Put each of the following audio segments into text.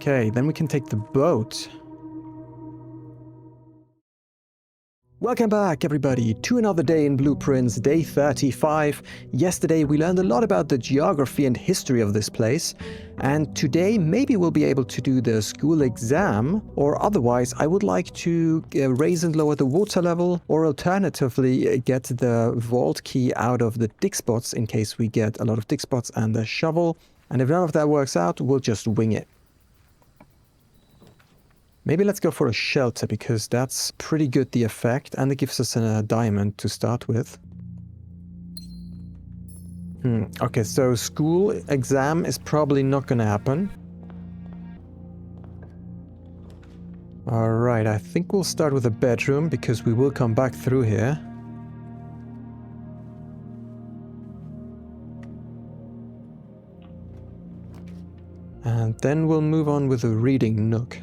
Okay, then we can take the boat. Welcome back, everybody, to another day in Blueprints, day 35. Yesterday we learned a lot about the geography and history of this place, and today maybe we'll be able to do the school exam, or otherwise I would like to raise and lower the water level, or alternatively get the vault key out of the dig spots in case we get a lot of dig spots and the shovel, and if none of that works out, we'll just wing it. Maybe let's go for a shelter, because that's pretty good, the effect, and it gives us a diamond to start with. Okay, so school exam is probably not gonna happen. Alright, I think we'll start with a bedroom, because we will come back through here. And then we'll move on with a reading nook.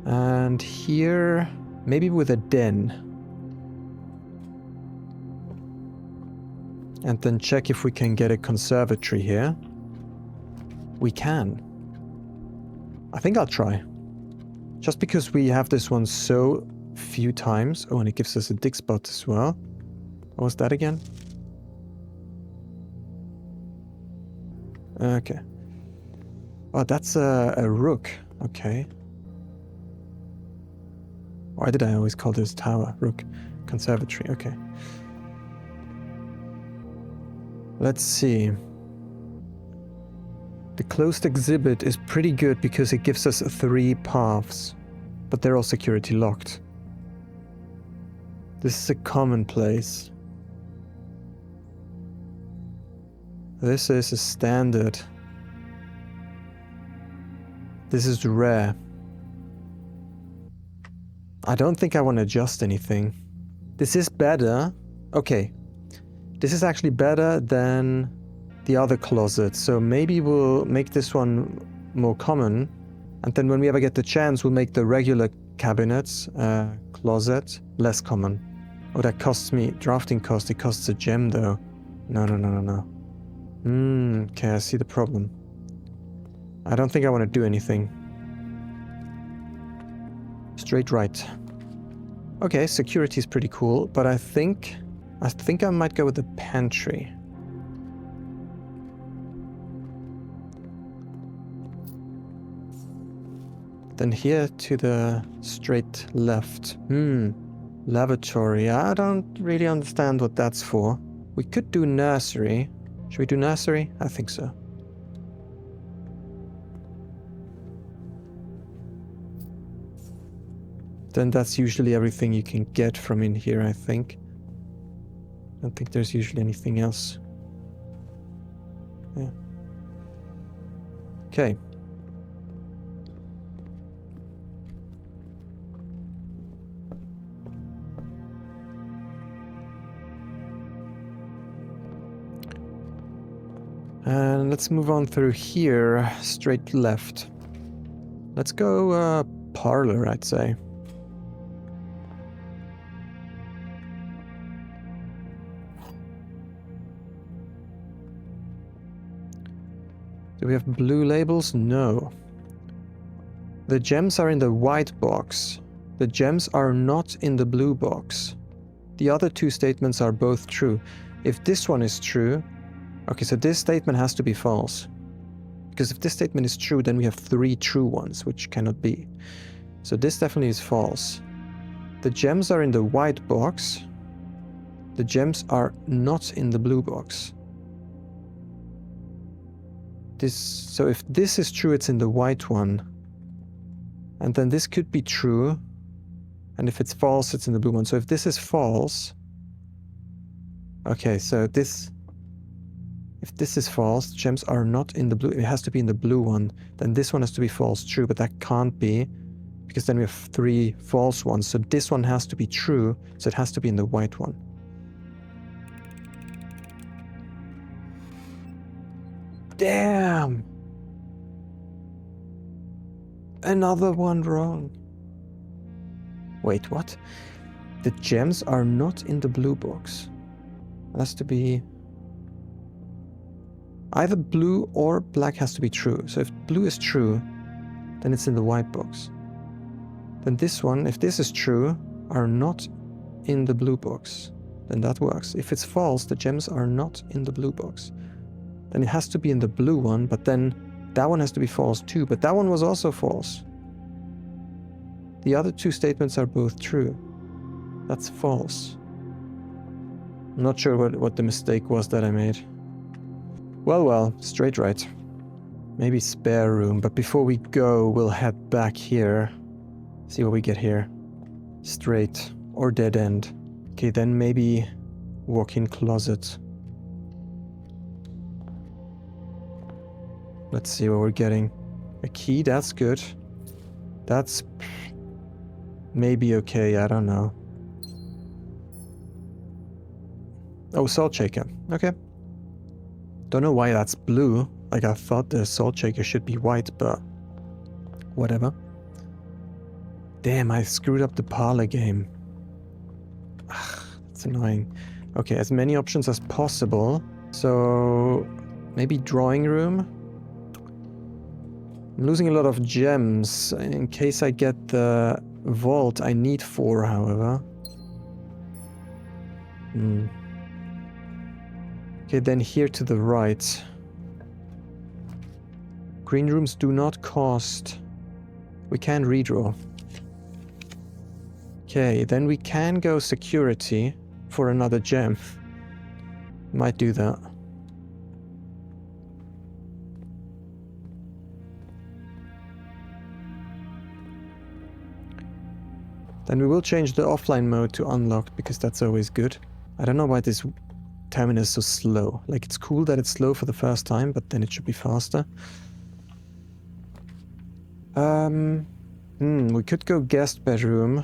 And here, maybe with a den. And then check if we can get a conservatory here. We can. I think I'll try. Just because we have this one so few times. Oh, and it gives us a dig spot as well. What was that again? Okay. Oh, that's a rook. Okay. Why did I always call this tower? Rook. Conservatory. Okay. Let's see. The closed exhibit is pretty good because it gives us 3 paths. But they're all security locked. This is a commonplace. This is a standard. This is rare. I don't think I want to adjust anything. This is better. Okay. This is actually better than the other closet. So maybe we'll make this one more common. And then when we ever get the chance, we'll make the regular cabinets closet less common. Oh, that costs me drafting cost. It costs a gem though. No. Okay, I see the problem. I don't think I want to do anything. Straight right. Okay, security is pretty cool, but I think I might go with the pantry. Then here to the straight left. Lavatory. I don't really understand what that's for. We could do nursery. Should we do nursery? I think so. Then that's usually everything you can get from in here, I think. I don't think there's usually anything else. Yeah. Okay. And let's move on through here, straight left. Let's go parlor, I'd say. Do we have blue labels? No. The gems are in the white box. The gems are not in the blue box. The other 2 statements are both true. If this one is true... Okay, so this statement has to be false. Because if this statement is true, then we have 3 true ones, which cannot be. So this definitely is false. The gems are in the white box. The gems are not in the blue box. So if this is true, it's in the white one. And then this could be true. And if it's false, it's in the blue one. So if this is false... Okay, so this... If this is false, gems are not in the blue. It has to be in the blue one. Then this one has to be false, true, but that can't be. Because then we have 3 false ones. So this one has to be true, so it has to be in the white one. Damn! Another one wrong. Wait, what? The gems are not in the blue box. It has to be... Either blue or black has to be true. So if blue is true, then it's in the white box. Then this one, if this is true, are not in the blue box. Then that works. If it's false, the gems are not in the blue box. Then it has to be in the blue one, but then that one has to be false too. But that one was also false. The other two statements are both true. That's false. I'm not sure what the mistake was that I made. Well, straight right. Maybe spare room, but before we go, we'll head back here. See what we get here. Straight or dead end. Okay, then maybe walk-in closet. Let's see what we're getting. A key, that's good. That's maybe okay, I don't know. Oh, salt shaker. Okay. Don't know why that's blue. Like, I thought the salt shaker should be white, but whatever. Damn, I screwed up the parlor game. Ugh, that's annoying. Okay, as many options as possible. So, maybe drawing room? I'm losing a lot of gems. In case I get the vault, I need 4, however. Okay, then here to the right. Green rooms do not cost. We can redraw. Okay, then we can go security for another gem. Might do that. Then we will change the offline mode to unlocked because that's always good. I don't know why this terminal is so slow. Like, it's cool that it's slow for the first time, but then it should be faster. We could go guest bedroom,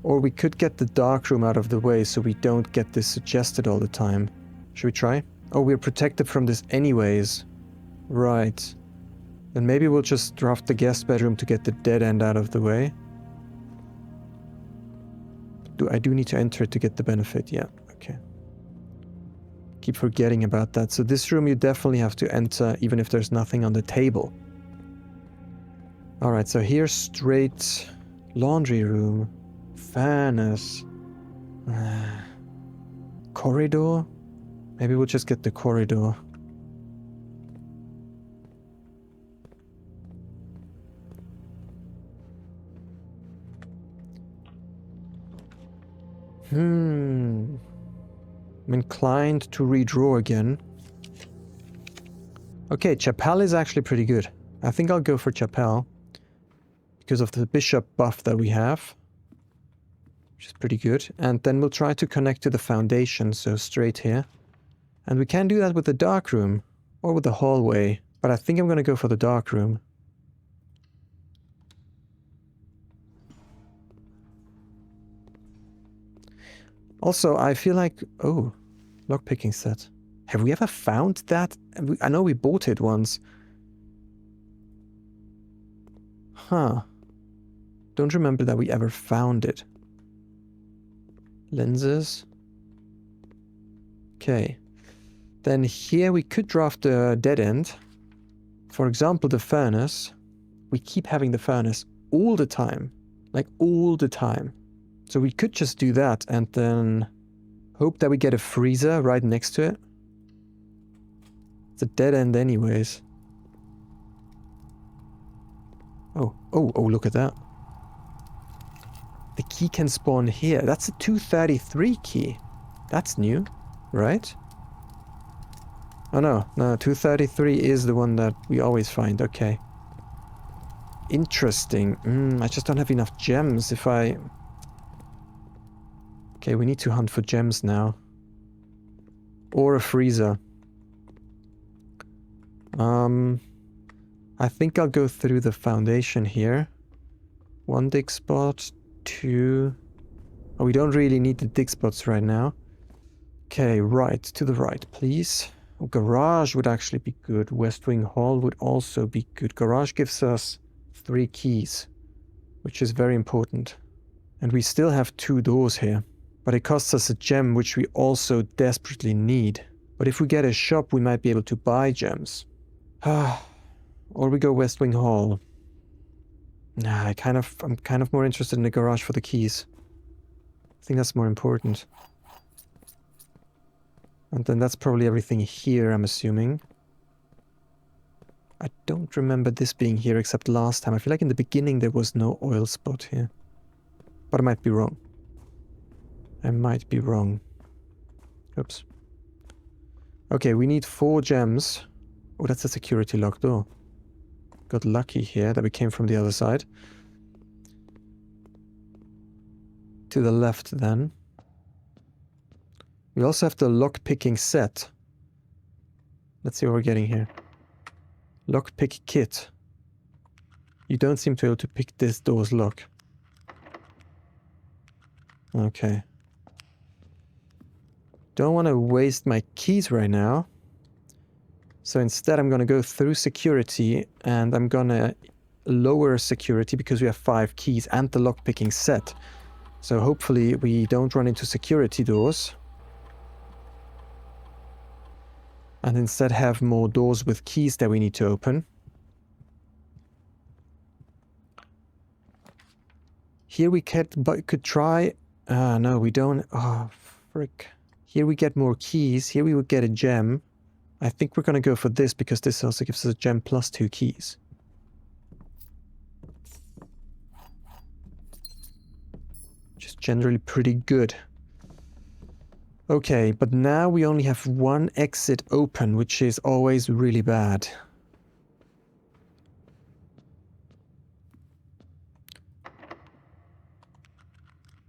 or we could get the dark room out of the way so we don't get this suggested all the time. Should we try? Oh, we're protected from this anyways. Right. Then maybe we'll just draft the guest bedroom to get the dead end out of the way. I do need to enter it to get the benefit, yeah, okay. Keep forgetting about that. So this room you definitely have to enter even if there's nothing on the table. Alright, so here's straight laundry room, furnace, corridor? Maybe we'll just get the corridor. I'm inclined to redraw again. Okay, Chapel is actually pretty good. I think I'll go for Chapel because of the bishop buff that we have, which is pretty good. And then we'll try to connect to the foundation, so straight here. And we can do that with the dark room or with the hallway, but I think I'm going to go for the dark room. Also, I feel like... Oh, lockpicking set. Have we ever found that? I know we bought it once. Huh. Don't remember that we ever found it. Lenses. Okay. Then here we could draft the dead end. For example, the furnace. We keep having the furnace all the time. Like, all the time. So we could just do that and then hope that we get a freezer right next to it. It's a dead end anyways. Oh, look at that. The key can spawn here. That's a 233 key. That's new, right? Oh no, 233 is the one that we always find, okay. Interesting. I just don't have enough gems if I... Okay, we need to hunt for gems now. Or a freezer. I think I'll go through the foundation here. 1 dig spot, 2... Oh, we don't really need the dig spots right now. Okay, right, to the right, please. Oh, garage would actually be good. West Wing Hall would also be good. Garage gives us 3 keys, which is very important. And we still have 2 doors here. But it costs us a gem, which we also desperately need. But if we get a shop, we might be able to buy gems. Or we go West Wing Hall. Nah, I'm kind of more interested in the garage for the keys. I think that's more important. And then that's probably everything here, I'm assuming. I don't remember this being here except last time. I feel like in the beginning there was no oil spot here. But I might be wrong. I might be wrong. Oops. Okay, we need 4 gems. Oh, that's a security locked door. Got lucky here that we came from the other side. To the left then. We also have the lock-picking set. Let's see what we're getting here. Lockpick kit. You don't seem to be able to pick this door's lock. Okay. Don't want to waste my keys right now. So instead I'm going to go through security and I'm going to lower security because we have 5 keys and the lockpicking set. So hopefully we don't run into security doors. And instead have more doors with keys that we need to open. Here we could try... no, we don't... Oh, frick. Here we get more keys. Here we would get a gem. I think we're going to go for this because this also gives us a gem plus 2 keys. Just generally pretty good. Okay, but now we only have 1 exit open, which is always really bad.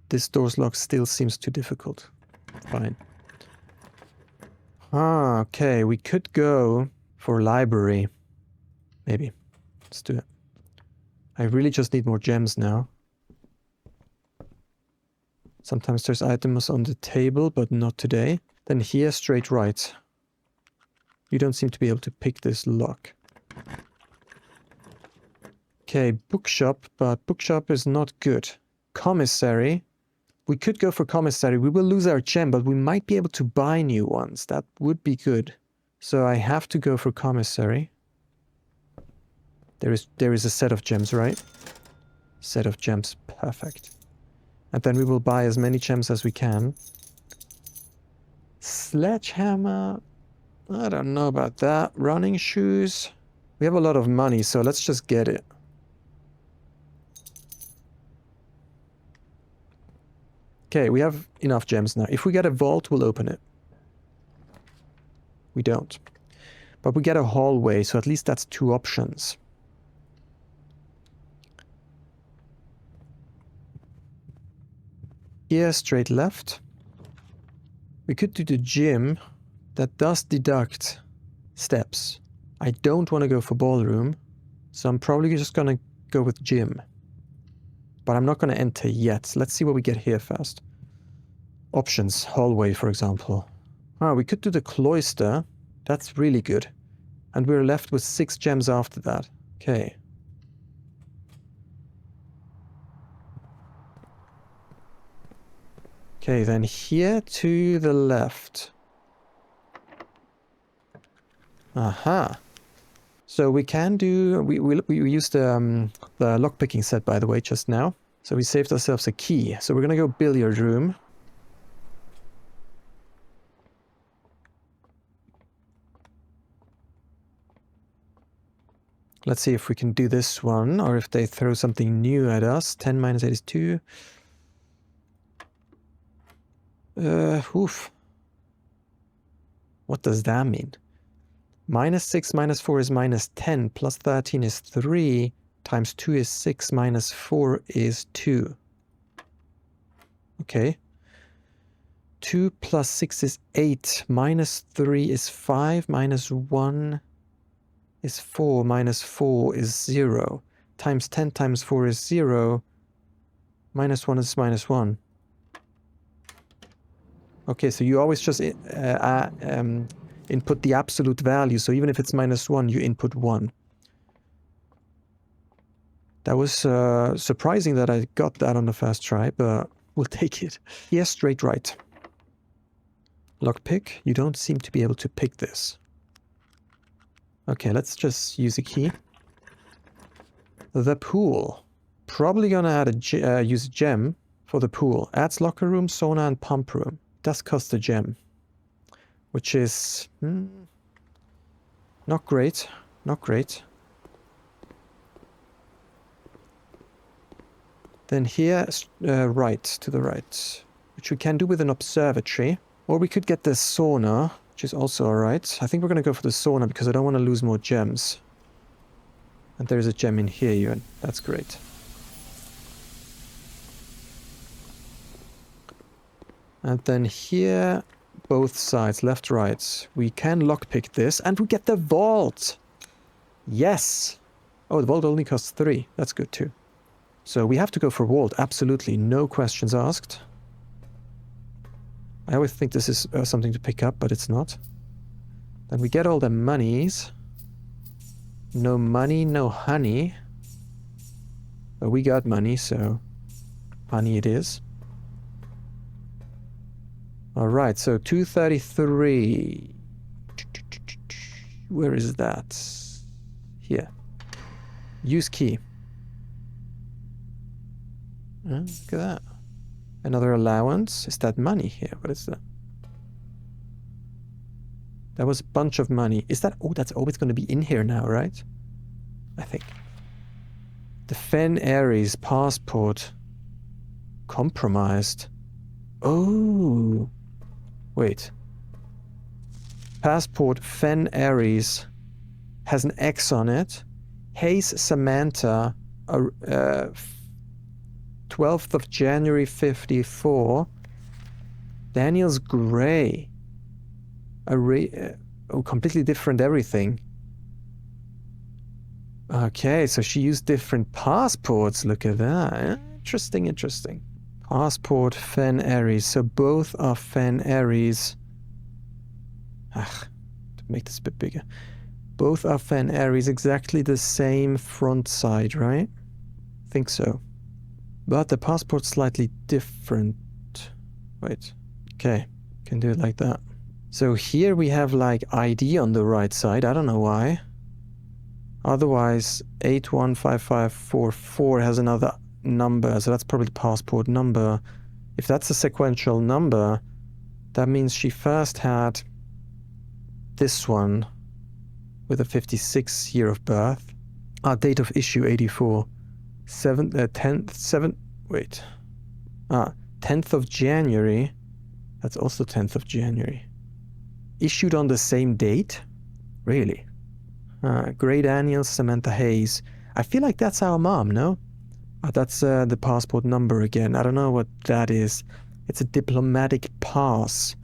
This door's lock still seems too difficult. Fine. Ah, okay, we could go for library. Maybe. Let's do it. I really just need more gems now. Sometimes there's items on the table, but not today. Then here, straight right. You don't seem to be able to pick this lock. Okay, bookshop, but bookshop is not good. Commissary. We could go for commissary. We will lose our gem, but we might be able to buy new ones. That would be good. So I have to go for commissary. There is a set of gems, right? Set of gems. Perfect. And then we will buy as many gems as we can. Sledgehammer. I don't know about that. Running shoes. We have a lot of money, so let's just get it. Okay, we have enough gems now. If we get a vault, we'll open it. We don't. But we get a hallway, so at least that's 2 options. Here, straight left. We could do the gym. That does deduct steps. I don't want to go for ballroom, so I'm probably just going to go with gym. But I'm not going to enter yet. Let's see what we get here first. Options. Hallway, for example. Ah, we could do the cloister. That's really good. And we're left with 6 gems after that. Okay. Okay, then here to the left. Aha. So we can do... We used the lockpicking set, by the way, just now. So we saved ourselves a key. So we're going to go billiard room. Let's see if we can do this one, or if they throw something new at us. 10 minus 8 is 2. Oof. What does that mean? Minus 6 minus 4 is minus 10, plus 13 is 3, times 2 is 6, minus 4 is 2. Okay. 2 plus 6 is 8, minus 3 is 5, minus 1 is 4, minus 4 is 0. Times 10 times 4 is 0, minus 1 is minus 1. Okay, so you always just input the absolute value, so even if it's minus 1, you input 1. That was surprising that I got that on the first try, but we'll take it. Yes, straight right. Lockpick? You don't seem to be able to pick this. Okay, let's just use a key. The pool. Probably gonna add use a gem for the pool. Adds locker room, sauna, and pump room. Does cost a gem. Which is... not great. Not great. Then here, right, to the right. Which we can do with an observatory. Or we could get the sauna, which is also alright. I think we're going to go for the sauna because I don't want to lose more gems. And there's a gem in here, Ewan. That's great. And then here, both sides, left, right. We can lockpick this and we get the vault! Yes! Oh, the vault only costs 3. That's good too. So we have to go for vault, absolutely. No questions asked. I always think this is something to pick up, but it's not. Then we get all the monies. No money, no honey. But we got money, so honey it is. Alright, so 233. Where is that? Here. Use key. Look at that. Another allowance. Is that money here? What is that? That was a bunch of money. Is that... Oh, that's always going to be in here now, right? I think. The Fen Ares passport. Compromised. Oh. Wait. Passport Fen Ares has an X on it. Hayes Samantha. 12th of January 54. Daniels Gray. Oh, completely different everything. Okay, so she used different passports. Look at that. Interesting, interesting. Passport Fen Ares. So both are Fen Ares. To make this a bit bigger. Both are Fen Ares. Exactly the same front side, right? Think so. But the passport's slightly different. Wait. Okay. Can do it like that. So here we have like ID on the right side. I don't know why. Otherwise, 815544 has another number. So that's probably the passport number. If that's a sequential number, that means she first had this one with a 56 year of birth. Date of issue 84. 10th of January. That's also 10th of January. Issued on the same date? Really? Gray Daniels, Samantha Hayes. I feel like that's our mom, no? That's the passport number again. I don't know what that is. It's a diplomatic pass.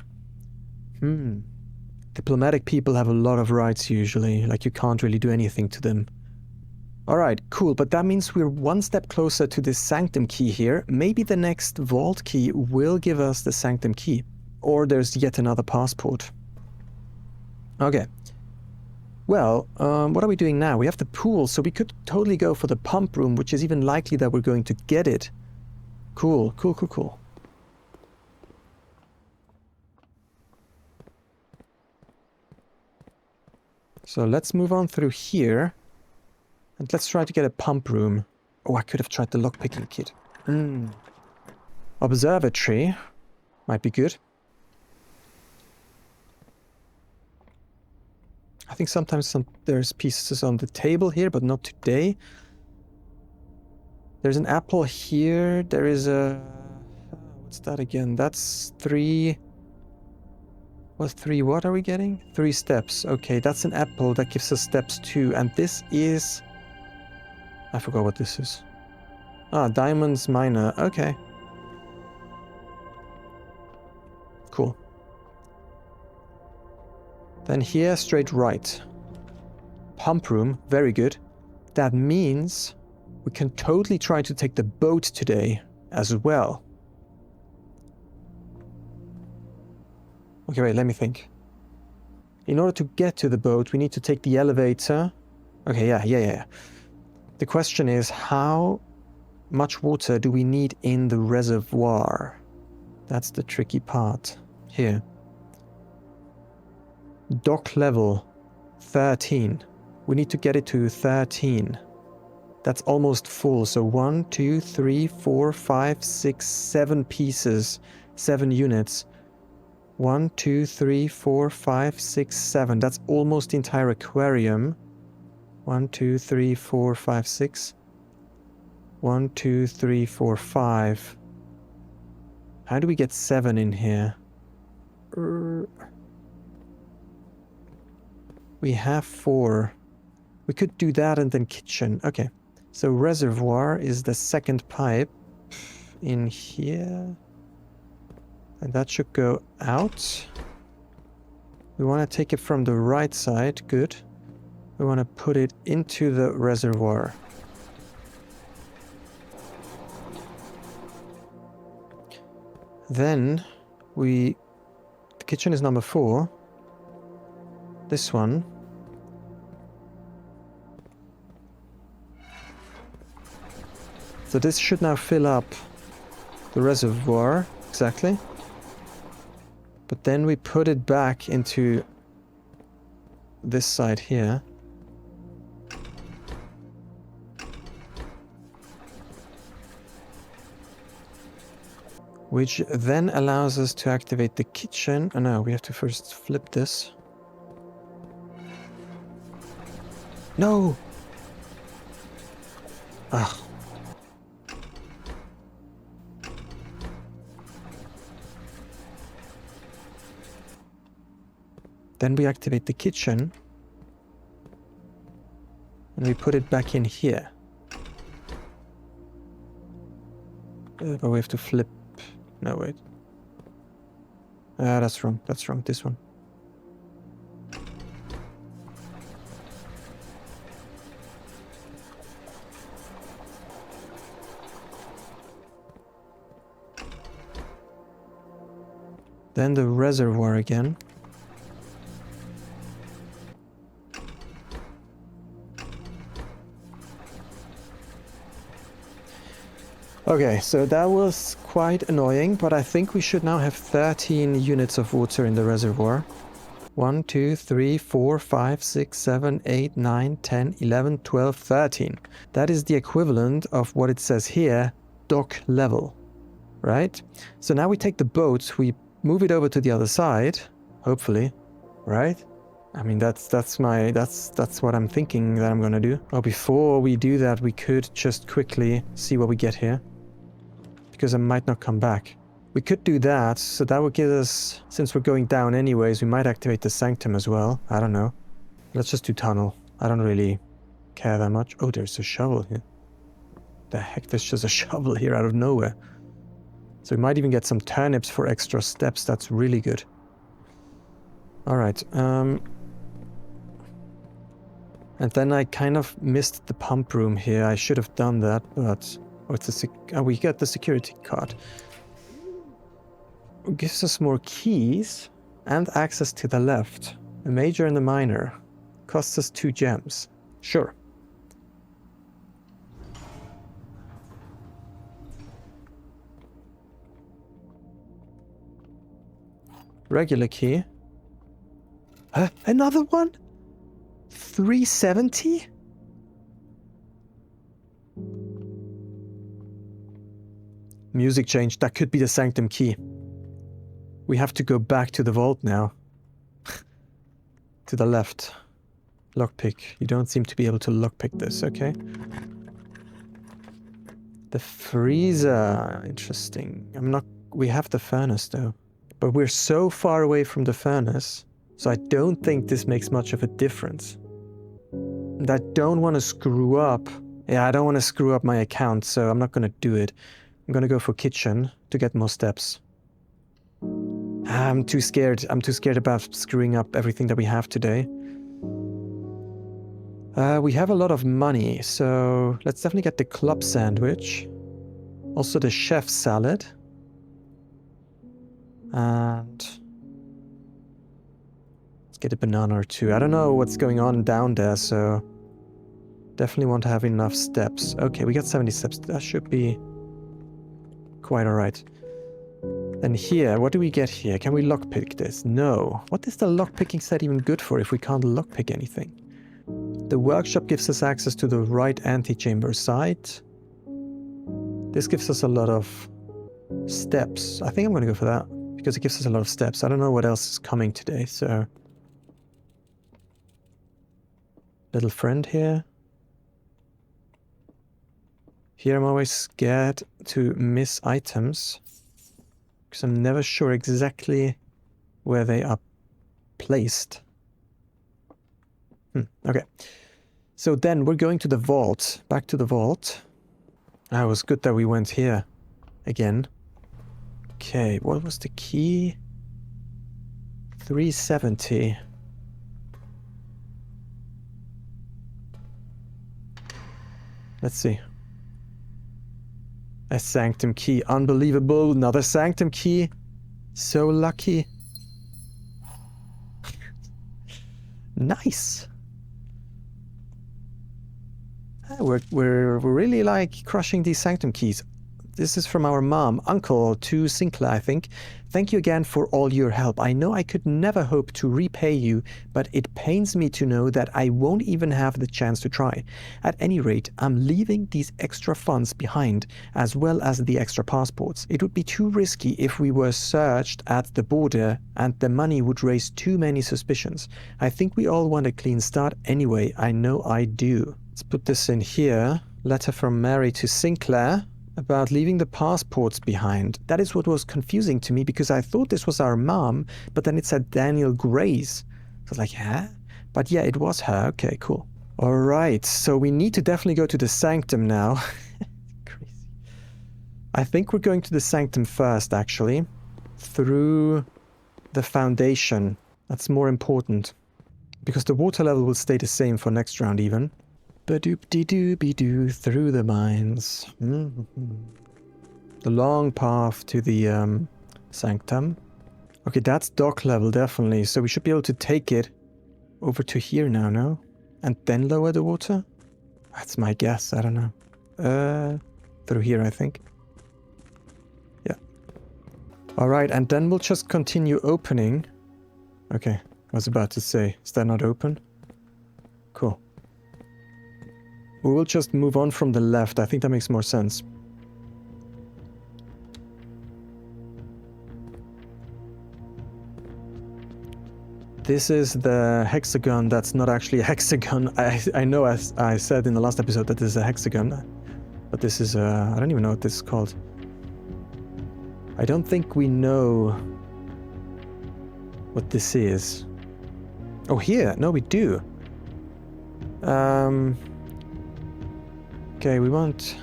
Diplomatic people have a lot of rights usually. Like you can't really do anything to them. Alright, cool, but that means we're one step closer to this sanctum key here. Maybe the next vault key will give us the sanctum key. Or there's yet another passport. Okay. Well, what are we doing now? We have the pool, so we could totally go for the pump room, which is even likely that we're going to get it. Cool, cool, cool, cool. So let's move on through here. And let's try to get a pump room. Oh, I could have tried the lockpicking kit. Observatory. Might be good. I think sometimes there's pieces on the table here, but not today. There's an apple here. There is a... What's that again? That's 3... What are we getting? 3 steps. Okay, that's an apple. That gives us steps 2. And this is... I forgot what this is. Diamonds Miner. Okay. Cool. Then here, straight right. Pump room. Very good. That means we can totally try to take the boat today as well. Okay, wait, let me think. In order to get to the boat, we need to take the elevator. Okay, yeah. The question is, how much water do we need in the reservoir? That's the tricky part. Here. Dock level 13. We need to get it to 13. That's almost full. So 1, 2, 3, 4, 5, 6, 7 pieces. 7 units. 1, 2, 3, 4, 5, 6, 7. That's almost the entire aquarium. 1, 2, 3, 4, 5, 6. 1, 2, 3, 4, 5. How do we get 7 in here? We have 4. We could do that and then kitchen. Okay. So reservoir is the second pipe in here. And that should go out. We want to take it from the right side. Good. We want to put it into the reservoir. Then the kitchen is number 4. This one. So this should now fill up the reservoir, exactly. But then we put it back into this side here. Which then allows us to activate the kitchen. Oh no, we have to first flip this. No! Ah. Then we activate the kitchen. And we put it back in here. But we have to flip. No, wait. That's wrong. That's wrong. This one. Then the reservoir again. Okay, so that was quite annoying, but I think we should now have 13 units of water in the reservoir. 1, 2, 3, 4, 5, 6, 7, 8, 9, 10, 11, 12, 13. That is the equivalent of what it says here, dock level, right? So now we take the boat, we move it over to the other side, hopefully, right? I mean, that's what I'm thinking that I'm gonna do. Oh, before we do that, we could just quickly see what we get here. Because I might not come back. We could do that, so that would give us, since we're going down anyways, we might activate the sanctum as well. I don't know. Let's just do tunnel. I don't really care that much. Oh, there's a shovel here. The heck, there's just a shovel here out of nowhere. So we might even get some turnips for extra steps. That's really good. Alright, and then I kind of missed the pump room here. I should have done that, but... Oh, it's we get the security card. It gives us more keys and access to the left. A major and a minor. Costs us 2 gems. Sure. Regular key. Another one? 370? Music change. That could be the sanctum key. We have to go back to the vault now. To the left. Lockpick. You don't seem to be able to lockpick this, okay? The freezer. Interesting. We have the furnace though. But we're so far away from the furnace, so I don't think this makes much of a difference. And I don't want to screw up. Yeah, I don't want to screw up my account, so I'm not going to do it. I'm going to go for kitchen to get more steps. I'm too scared. I'm too scared about screwing up everything that we have today. We have a lot of money, so let's definitely get the club sandwich. Also the chef salad. And let's get a banana or 2. I don't know what's going on down there, so definitely want to have enough steps. Okay, we got 70 steps. That should be quite alright. Then here, what do we get here? Can we lockpick this? No. What is the lockpicking set even good for if we can't lockpick anything? The workshop gives us access to the right antechamber site. This gives us a lot of steps. I think I'm going to go for that because it gives us a lot of steps. I don't know what else is coming today, so... Little friend here. Here I'm always scared to miss items because I'm never sure exactly where they are placed. Okay. So then we're going to the vault. Back to the vault. Ah, it was good that we went here again. Okay, what was the key? 370. Let's see. A sanctum key. Unbelievable. Another sanctum key. So lucky. Nice. We're really like crushing these sanctum keys. This is from our mom, uncle to Sinclair, I think. Thank you again for all your help. I know I could never hope to repay you, but it pains me to know that I won't even have the chance to try. At any rate, I'm leaving these extra funds behind, as well as the extra passports. It would be too risky if we were searched at the border, and the money would raise too many suspicions. I think we all want a clean start anyway. I know I do. Let's put this in here. Letter from Mary to Sinclair. About leaving the passports behind. That is what was confusing to me because I thought this was our mom, but then it said Daniel Grace. So I was like, huh? But yeah, it was her. Okay, cool. All right, so we need to definitely go to the sanctum now. Crazy. I think we're going to the sanctum first, actually. Through the foundation. That's more important. Because the water level will stay the same for next round even. Ba-doop-de-doo-be-doo through the mines. The long path to the sanctum. Okay, that's dock level, definitely. So we should be able to take it over to here now, no? And then lower the water? That's my guess, I don't know. Through here, I think. Yeah. Alright, and then we'll just continue opening. Okay, I was about to say, is that not open? Cool. We will just move on from the left. I think that makes more sense. This is the hexagon that's not actually a hexagon. I know as I said in the last episode that this is a hexagon. But this is I don't even know what this is called. I don't think we know what this is. Oh, here. No, we do. Okay, we want...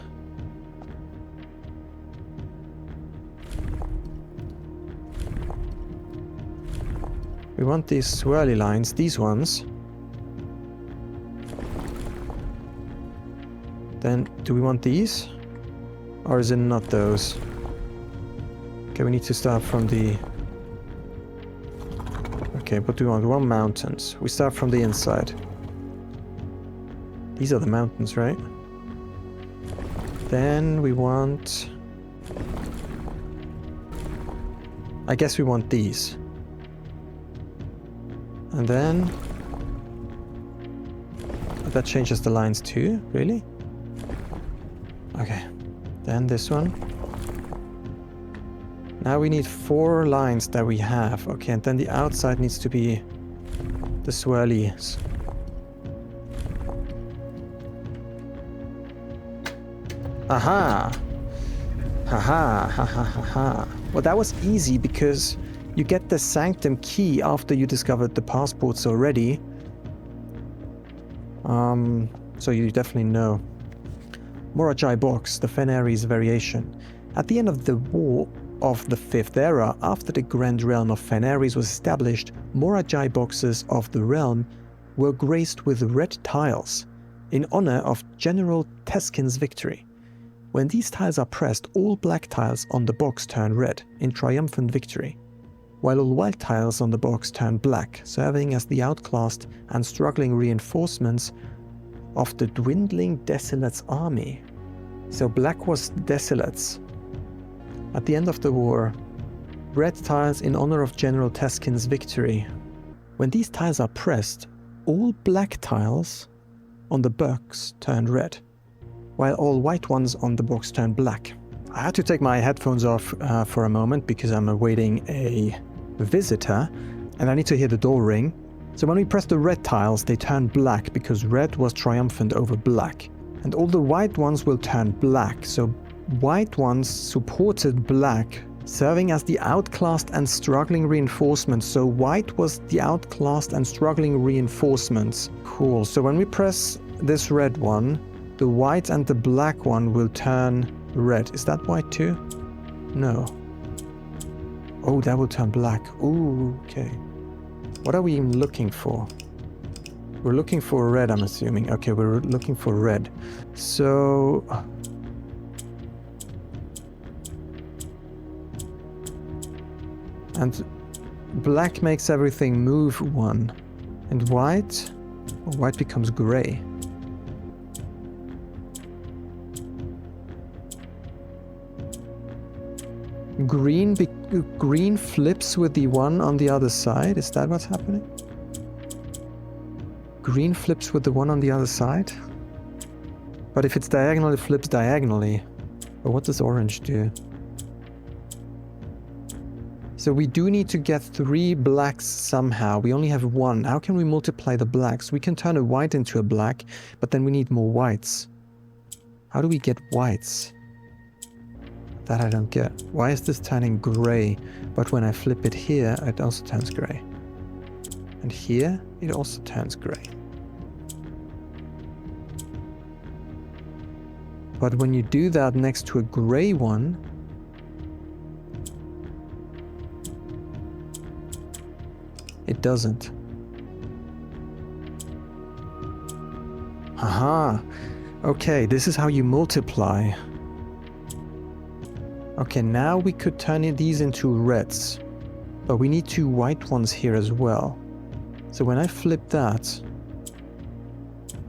We want these swirly lines, these ones. Then, do we want these? Or is it not those? Okay, we need to start from the... Okay, what do we want? We want mountains. We start from the inside. These are the mountains, right? Then we want... I guess we want these. And then... That changes the lines too? Really? Okay. Then this one. Now we need 4 lines that we have. Okay, and then the outside needs to be the swirlies. Aha! Haha, ha ha ha ha. Well, that was easy because you get the sanctum key after you discovered the passports already. So you definitely know. Morajai box, the Fenaris variation. At the end of the War of the Fifth Era, after the Grand Realm of Fenaris was established, Morajai boxes of the realm were graced with red tiles in honor of General Teskin's victory. When these tiles are pressed, all black tiles on the box turn red in triumphant victory, while all white tiles on the box turn black, serving as the outclassed and struggling reinforcements of the dwindling Desolates army. So black was Desolates. At the end of the war, red tiles in honor of General Teskin's victory. When these tiles are pressed, all black tiles on the box turn red, while all white ones on the box turn black. I had to take my headphones off for a moment because I'm awaiting a visitor and I need to hear the door ring. So when we press the red tiles, they turn black because red was triumphant over black. And all the white ones will turn black, so white ones supported black, serving as the outclassed and struggling reinforcements. So white was the outclassed and struggling reinforcements. Cool, so when we press this red one, the white and the black one will turn red. Is that white too? No. Oh, that will turn black. Ooh, okay. What are we even looking for? We're looking for red, I'm assuming. Okay, we're looking for red. So... and black makes everything move one. And white? Well, white becomes gray. Green flips with the one on the other side. Is that what's happening? Green flips with the one on the other side? But if it's diagonal, it flips diagonally. But what does orange do? So we do need to get 3 blacks somehow. We only have 1. How can we multiply the blacks? We can turn a white into a black, but then we need more whites. How do we get whites? That I don't get. Why is this turning gray? But when I flip it here, it also turns gray. And here, it also turns gray. But when you do that next to a gray one, it doesn't. Aha! Okay, this is how you multiply. Okay, now we could turn these into reds. But we need 2 white ones here as well. So when I flip that,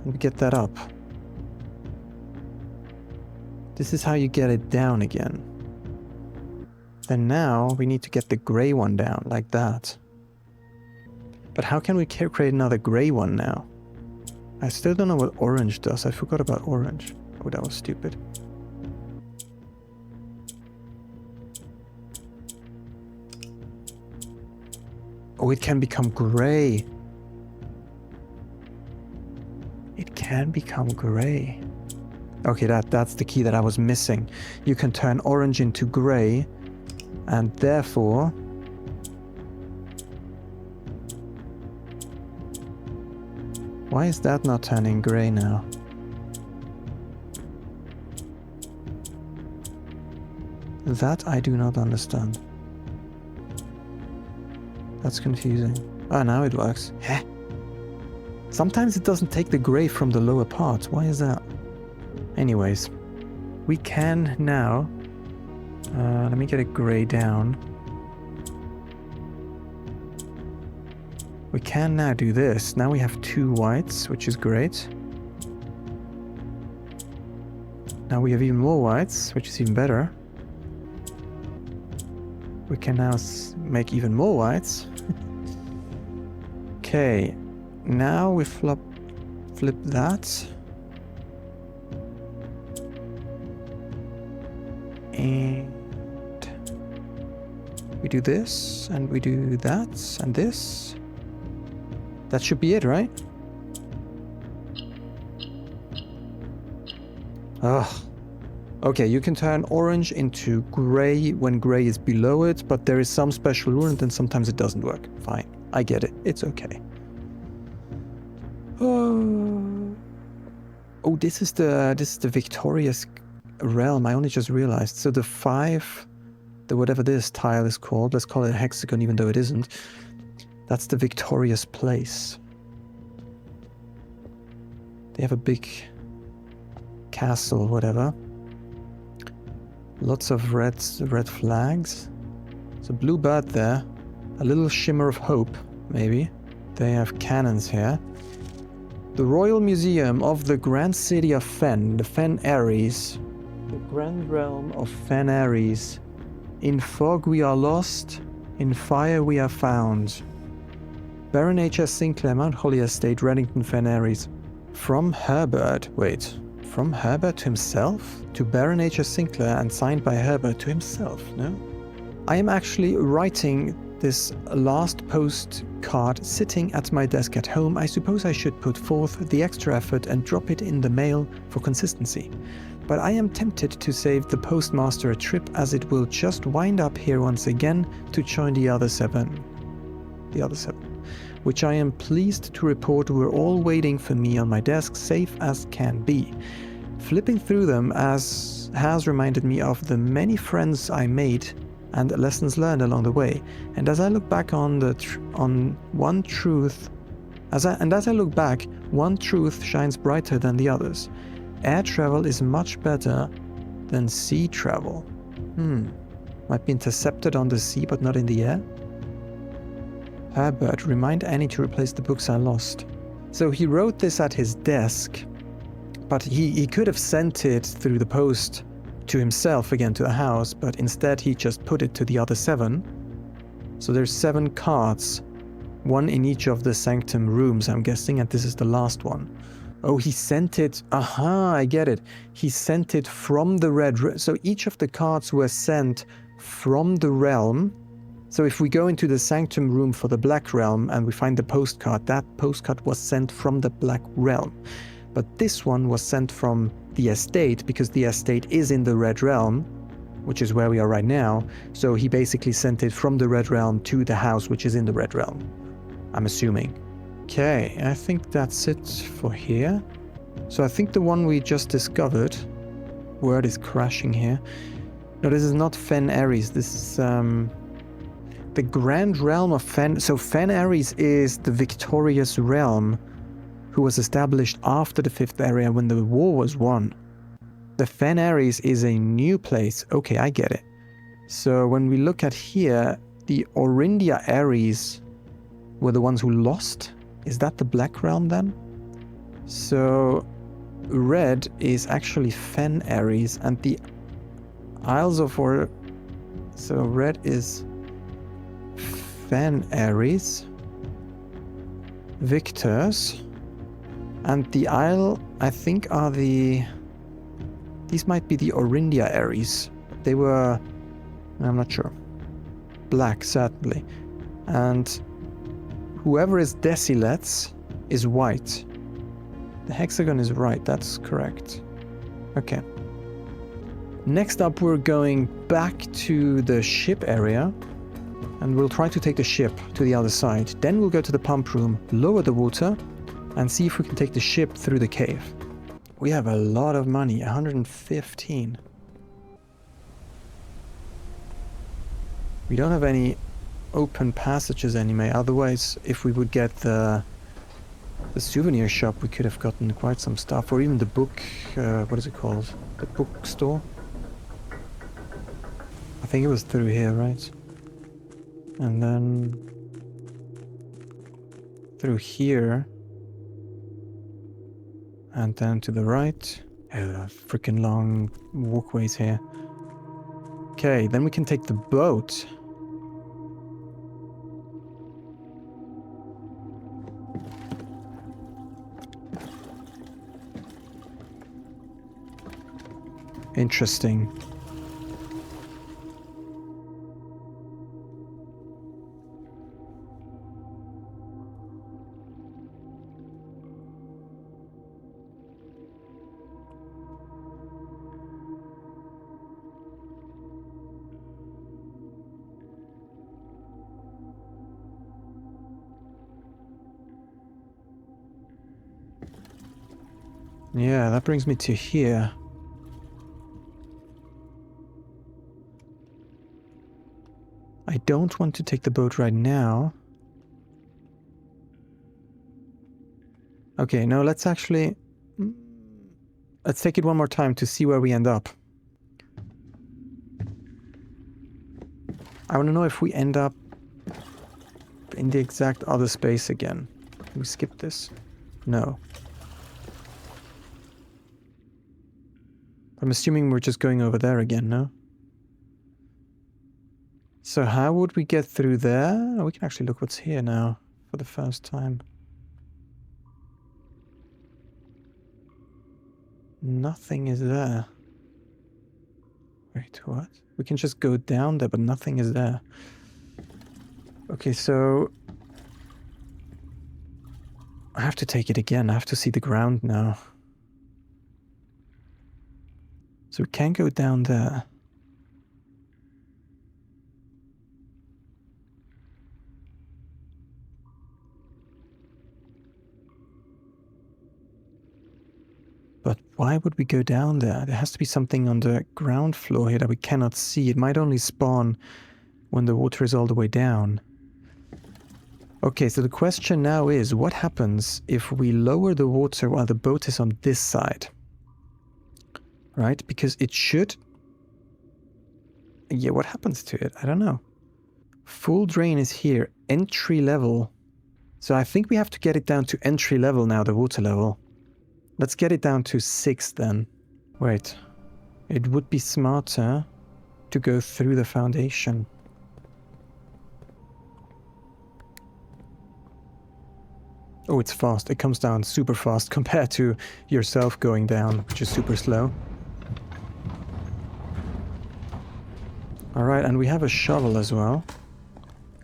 and we get that up. This is how you get it down again. Then now we need to get the gray one down, like that. But how can we create another gray one now? I still don't know what orange does. I forgot about orange. Oh, that was stupid. Oh, it can become gray. It can become gray. Okay, that's the key that I was missing. You can turn orange into gray, and therefore... why is that not turning gray now? That I do not understand. That's confusing. Ah, now it works. Heh. Sometimes it doesn't take the gray from the lower parts. Why is that? Anyways, we can now... let me get a gray down. We can now do this. Now we have 2 whites, which is great. Now we have even more whites, which is even better. We can now make even more whites. Okay, now we flip that. And we do this, and we do that, and this. That should be it, right? Ugh. Okay, you can turn orange into gray when gray is below it, but there is some special rule and then sometimes it doesn't work. Fine, I get it. It's okay. Oh, this is the victorious realm. I only just realized. So the 5, the whatever this tile is called, let's call it a hexagon even though it isn't. That's the victorious place. They have a big castle, whatever. Lots of red flags. There's a blue bird there. A little shimmer of hope, maybe. They have cannons here. The Royal Museum of the Grand City of Fen, the Fen Ares. The Grand Realm of Fen Ares In fog we are lost, in fire we are found. Baron H.S. Sinclair, Mount Holly Estate, Reddington, Fen Aries. From Herbert, wait, from Herbert to himself? To Baron H.S. Sinclair and signed by Herbert to himself, no? I am actually writing this last postcard sitting at my desk at home. I suppose I should put forth the extra effort and drop it in the mail for consistency. But I am tempted to save the postmaster a trip, as it will just wind up here once again to join the other seven, which I am pleased to report were all waiting for me on my desk, safe as can be. Flipping through them has reminded me of the many friends I made and lessons learned along the way. And as I look back on one truth, as I look back, one truth shines brighter than the others. Air travel is much better than sea travel. Might be intercepted on the sea but not in the air. Herbert, remind Annie to replace the books I lost. So he wrote this at his desk, but he could have sent it through the post to himself again to the house, but instead he just put it to the other 7. So there's 7 cards, 1 in each of the sanctum rooms, I'm guessing, and this is the last one. Oh, he sent it, I get it. He sent it from the red, so each of the cards were sent from the realm. So if we go into the sanctum room for the black realm and we find the postcard, that postcard was sent from the black realm. But this one was sent from the estate, because the estate is in the red realm, which is where we are right now. So he basically sent it from the red realm to the house, which is in the red realm, I'm assuming. Okay, I think that's it for here. So I think the one we just discovered, word is crashing here. No, this is not Fen Aries, this is the Grand Realm of Fen. So Fen Aries is the victorious realm who was established after the 5th area when the war was won. The Fen Aries is a new place. Okay, I get it. So when we look at here, the Orindia Aries were the ones who lost. Is that the Black Realm then? So red is actually Fen Aries, and the Isles of so red is Fen Aries, victors, and the Isle, I think, are these might be the Orindia Aries. They were, I'm not sure, black certainly, and whoever is Desilets is white. The hexagon is right, that's correct. Okay. Next up, we're going back to the ship area, and we'll try to take the ship to the other side. Then we'll go to the pump room, lower the water, and see if we can take the ship through the cave. We have a lot of money, 115. We don't have any open passages anyway. Otherwise, if we would get the souvenir shop, we could have gotten quite some stuff, or even the book, what is it called? The bookstore? I think it was through here, right? And then through here, and then to the right. Freaking long walkways here. Okay, then we can take the boat. Interesting. Yeah, that brings me to here. I don't want to take the boat right now. Okay, no, let's take it one more time to see where we end up. I want to know if we end up in the exact other space again. Can we skip this? No. I'm assuming we're just going over there again, no? So how would we get through there? Oh, we can actually look what's here now for the first time. Nothing is there. Wait, what? We can just go down there, but nothing is there. Okay, so I have to take it again. I have to see the ground now. So we can go down there. But why would we go down there? There has to be something on the ground floor here that we cannot see. It might only spawn when the water is all the way down. Okay, so the question now is, what happens if we lower the water while the boat is on this side? Right? Because it should... Yeah, what happens to it? I don't know. Full drain is here. Entry level. So I think we have to get it down to entry level now, the water level. Let's get it down to 6 then. Wait. It would be smarter to go through the foundation. Oh, it's fast. It comes down super fast compared to yourself going down, which is super slow. Alright, and we have a shovel as well.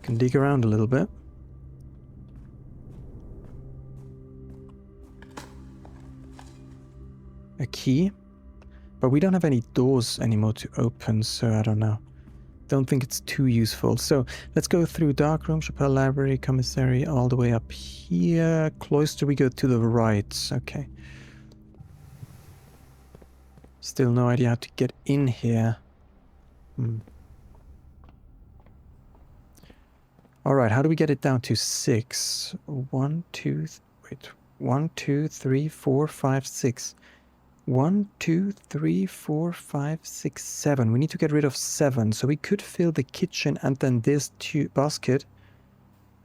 Can dig around a little bit. A key. But we don't have any doors anymore to open, so I don't know. Don't think it's too useful. So let's go through dark room, chapel, library, commissary, all the way up here. Cloister, we go to the right. Okay. Still no idea how to get in here. Alright, how do we get it down to 6? 1, 2, wait. 1, 2, 3, 4, 5, 6. 1, 2, 3, 4, 5, 6, 7. We need to get rid of 7. So we could fill the kitchen and then this basket.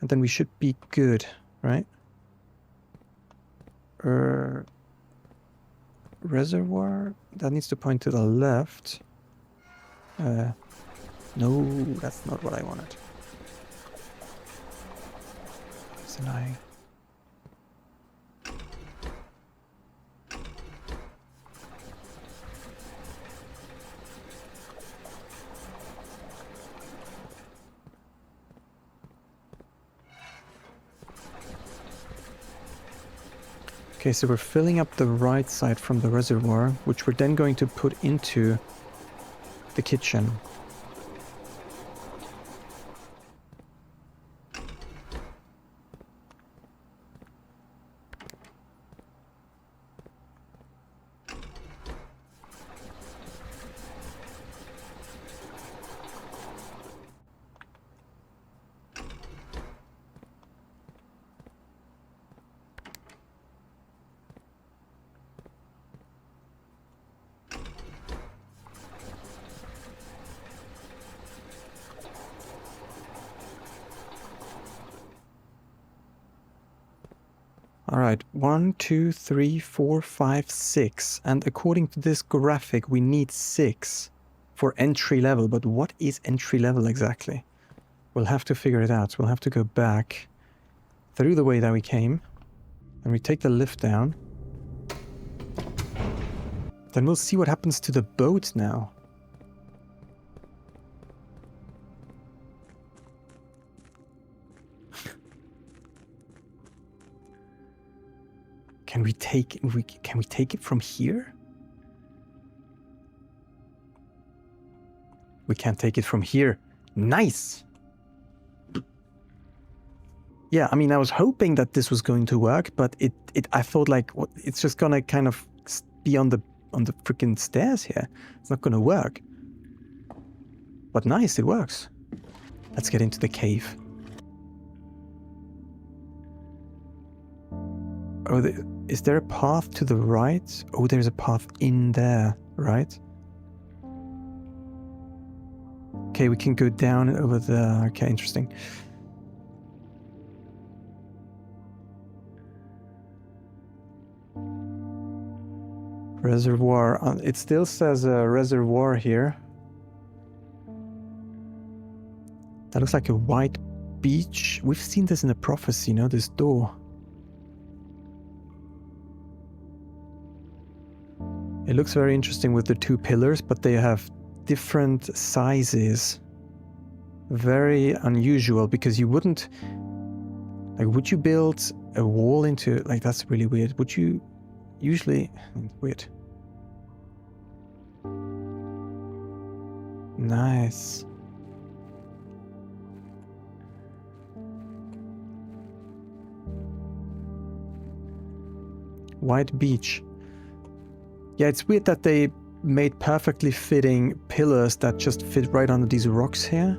And then we should be good, right? Reservoir? That needs to point to the left. No, that's not what I wanted. It's an eye. Okay, so we're filling up the right side from the reservoir, which we're then going to put into the kitchen. Alright, 1, 2, 3, 4, 5, 6. And according to this graphic, we need 6 for entry level. But what is entry level exactly? We'll have to figure it out. We'll have to go back through the way that we came. And we take the lift down. Then we'll see what happens to the boat now. Can we take it from here? We can't take it from here. Nice! Yeah, I mean, I was hoping that this was going to work, but I thought like, it's just gonna kind of be on the freaking stairs here. It's not gonna work. But nice, it works. Let's get into the cave. Oh, is there a path to the right? Oh, there's a path in there, right? Okay, we can go down over there. Okay, interesting. Reservoir. It still says reservoir here. That looks like a white beach. We've seen this in a prophecy, you know, this door. It looks very interesting with the two pillars, but they have different sizes. Very unusual, because you wouldn't... Like, would you build a wall into... Like, that's really weird. Would you usually... Weird. Nice. White beach. Yeah, it's weird that they made perfectly fitting pillars that just fit right under these rocks here.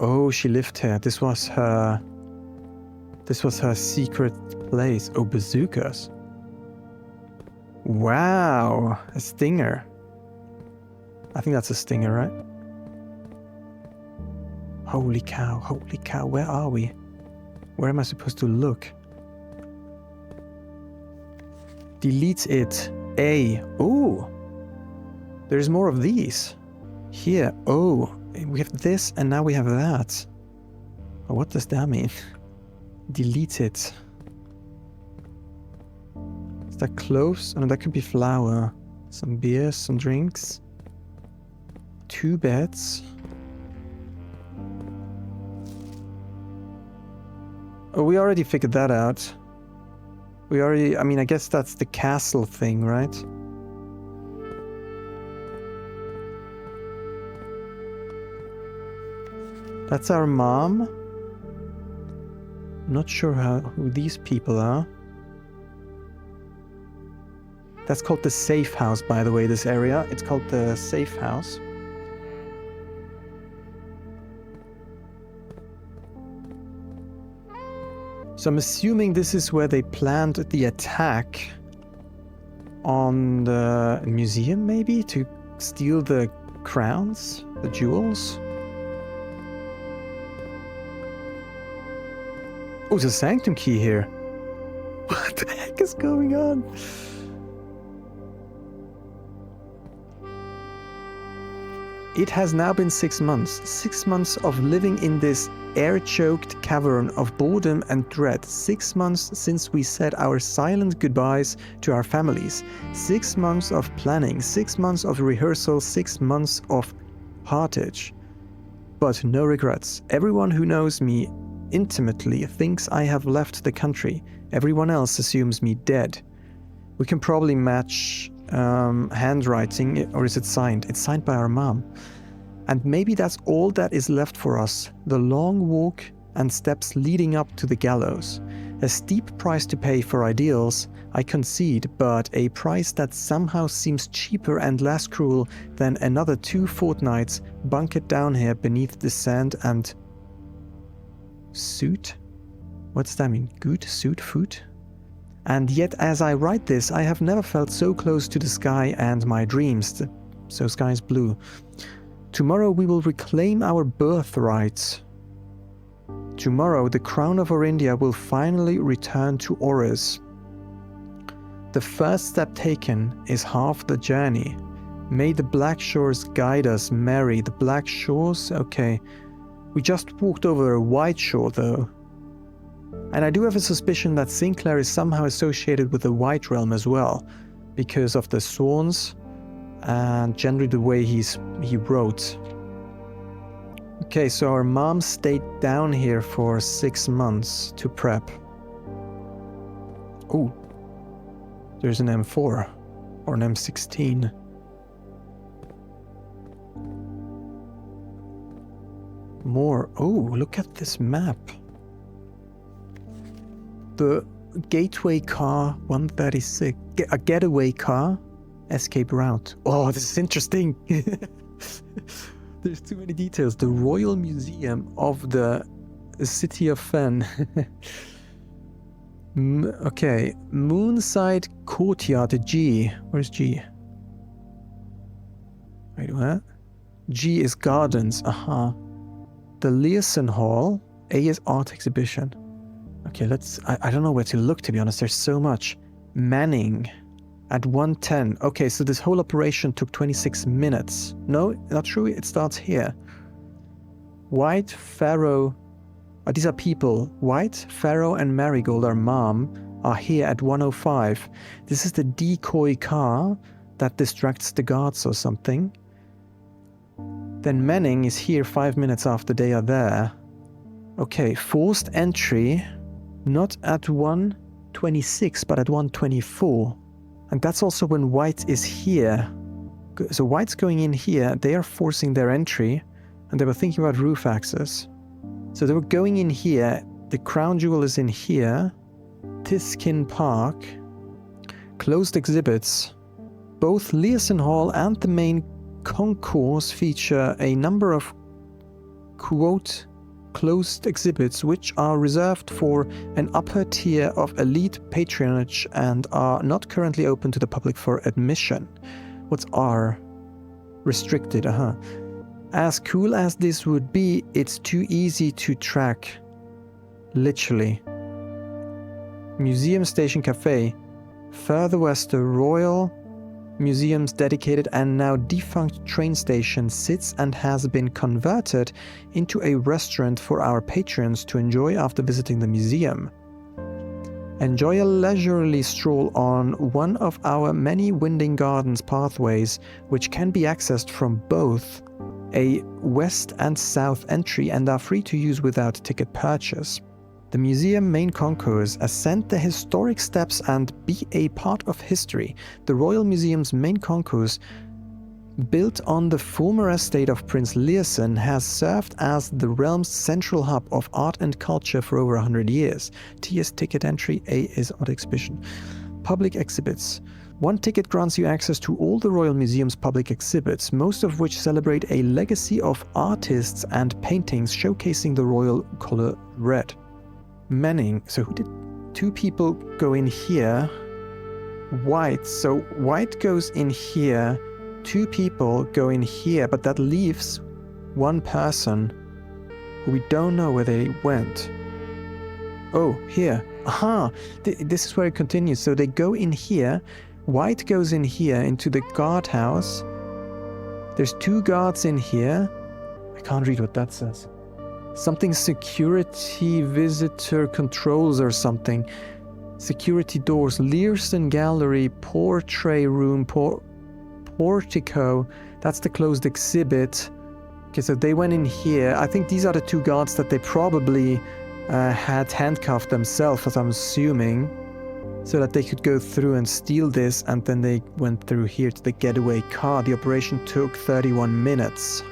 Oh, she lived here. This was her secret place. Oh, bazookas. Wow, a stinger. I think that's a stinger, right? Holy cow, where are we? Where am I supposed to look? Delete it. A. Oh, there's more of these. Here. Oh, we have this and now we have that. Oh, what does that mean? Delete it. Is that close? Oh, no, that could be flour. Some beer, some drinks. 2 beds. Oh, we already figured that out. We already... I mean, I guess that's the castle thing, right? That's our mom. I'm not sure who these people are. That's called the safe house, by the way, this area. It's called the safe house. So I'm assuming this is where they planned the attack on the museum, maybe, to steal the crowns, the jewels. Oh, there's a sanctum key here. What the heck is going on? It has now been 6 months. 6 months of living in this air-choked cavern of boredom and dread. 6 months since we said our silent goodbyes to our families. 6 months of planning. 6 months of rehearsal. 6 months of heartache. But no regrets. Everyone who knows me intimately thinks I have left the country. Everyone else assumes me dead. We can probably match handwriting, or is it signed? It's signed by our mom. And maybe that's all that is left for us. The long walk and steps leading up to the gallows. A steep price to pay for ideals, I concede, but a price that somehow seems cheaper and less cruel than another 2 fortnights bunkered down here beneath the sand and... Suit? What's that mean? Good? Suit? Food? And yet, as I write this, I have never felt so close to the sky and my dreams. So sky is blue. Tomorrow we will reclaim our birthright. Tomorrow the crown of Orindia will finally return to Oris. The first step taken is half the journey. May the Black Shores guide us, Mary. The Black Shores? Okay. We just walked over a white shore, though. And I do have a suspicion that Sinclair is somehow associated with the White Realm as well, because of the swans and generally the way he wrote. Okay, so our mom stayed down here for 6 months to prep. Oh, there's an M4 or an M16. More. Oh, look at this map. The Gateway Car 136. A getaway car. Escape route. Oh, this is interesting. There's too many details. The Royal Museum of the City of Fen. Okay. Moonside Courtyard. G. Where's G? Wait, what? G is gardens. Aha. The Learson Hall. A is art exhibition. Okay, let's... I don't know where to look, to be honest. There's so much. Manning. At 1:10. Okay, so this whole operation took 26 minutes. No, not true. It starts here. White, Pharaoh... these are people. White, Pharaoh, and Marigold, our mom, are here at 1:05. This is the decoy car that distracts the guards or something. Then Manning is here 5 minutes after they are there. Okay, forced entry, not at 1:26, but at 1:24. And that's also when White is here. So White's going in here, they are forcing their entry, and they were thinking about roof access. So they were going in here, the crown jewel is in here, Tiskin Park, closed exhibits. Both Learson Hall and the main concourse feature a number of, quote, closed exhibits which are reserved for an upper tier of elite patronage and are not currently open to the public for admission. What's R? Restricted, As cool as this would be, it's too easy to track. Literally. Museum Station Cafe. Further west, the Royal Museum's dedicated and now defunct train station sits and has been converted into a restaurant for our patrons to enjoy after visiting the museum. Enjoy a leisurely stroll on one of our many winding gardens pathways, which can be accessed from both a west and south entry and are free to use without ticket purchase. The museum main concourse, ascend the historic steps and be a part of history. The Royal Museum's main concourse, built on the former estate of Prince Learson, has served as the realm's central hub of art and culture for over 100 years. T is ticket entry, A is odd exhibition. Public exhibits. One ticket grants you access to all the Royal Museum's public exhibits, most of which celebrate a legacy of artists and paintings showcasing the royal color red. Manning, so who did... two people go in here. White, so White goes in here, two people go in here, but that leaves one person who we don't know where they went. Oh, here. Aha! This is where it continues. So they go in here, White goes in here into the guardhouse. There's two guards in here. I can't read what that says. Something security visitor controls or something. Security doors, Learson Gallery, portrait room, portico. That's the closed exhibit. Okay, so they went in here. I think these are the two guards that they probably had handcuffed themselves, as I'm assuming, so that they could go through and steal this, and then they went through here to the getaway car. The operation took 31 minutes.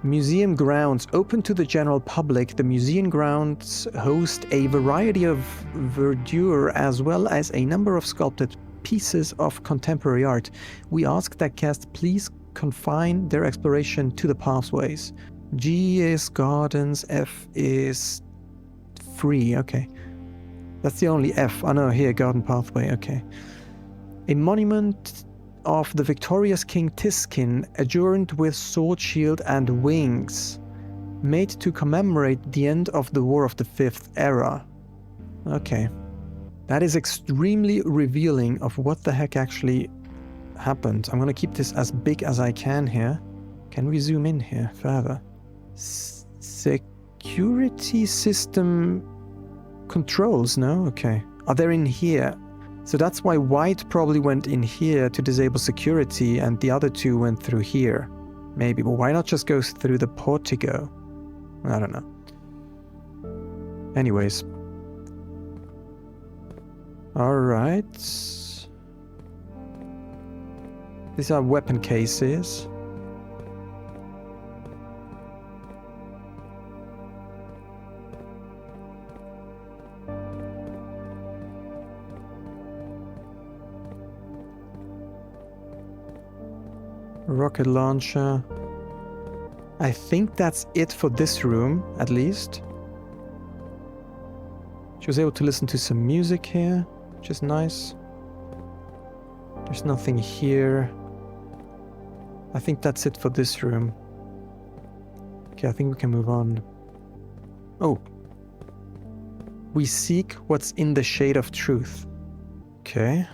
Museum grounds. Open to the general public, the museum grounds host a variety of verdure as well as a number of sculpted pieces of contemporary art. We ask that guests please confine their exploration to the pathways. G is gardens, F is free, okay. That's the only F. Oh no, here, garden pathway, okay. A monument of the victorious King Tiskin, adorned with sword, shield, and wings, made to commemorate the end of the War of the Fifth Era. Okay. That is extremely revealing of what the heck actually happened. I'm gonna keep this as big as I can here. Can we zoom in here further? Security system controls, no? Okay. Are they in here? So that's why White probably went in here to disable security and the other two went through here. Maybe, but why not just go through the portico? I don't know. Anyways. Alright. These are weapon cases. Rocket launcher. I think that's it for this room, at least. She was able to listen to some music here, which is nice. There's nothing here. I think that's it for this room. Okay, I think we can move on. Oh. We seek what's in the shade of truth. Okay.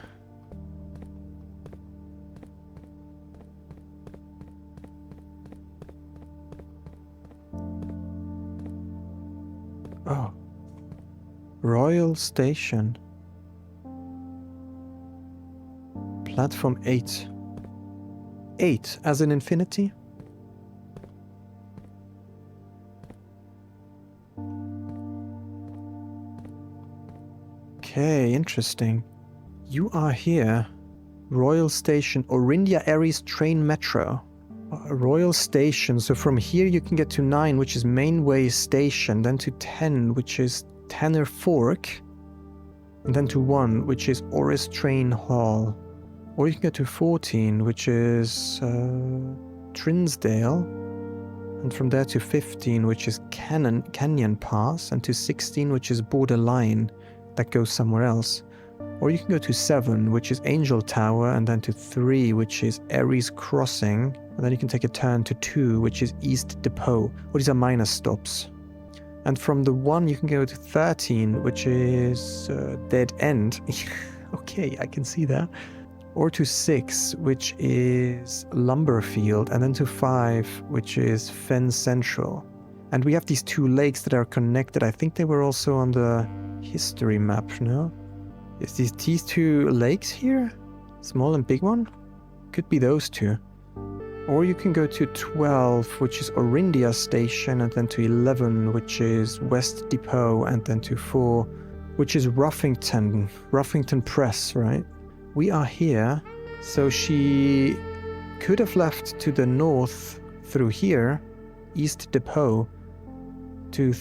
Oh. Royal Station. Platform 8. 8 as in infinity? Okay, interesting. You are here. Royal Station, Orindia Aries Train Metro. Royal Station, so from here you can get to 9, which is Mainway Station, then to 10, which is Tanner Fork, and then to 1, which is Orris Train Hall. Or you can get to 14, which is Trinsdale, and from there to 15, which is Canyon Pass, and to 16, which is Borderline, that goes somewhere else. Or you can go to 7, which is Angel Tower, and then to 3, which is Aries Crossing, and then you can take a turn to 2, which is East Depot. Well, these are minor stops. And from the 1, you can go to 13, which is Dead End. Okay, I can see that. Or to 6, which is Lumberfield, and then to 5, which is Fen Central. And we have these 2 lakes that are connected. I think they were also on the history map, no? Is these 2 lakes here? Small and big one? Could be those 2. Or you can go to 12, which is Orindia Station, and then to 11, which is West Depot, and then to 4, which is Ruffington Press, right? We are here, so she could have left to the north through here, East Depot, to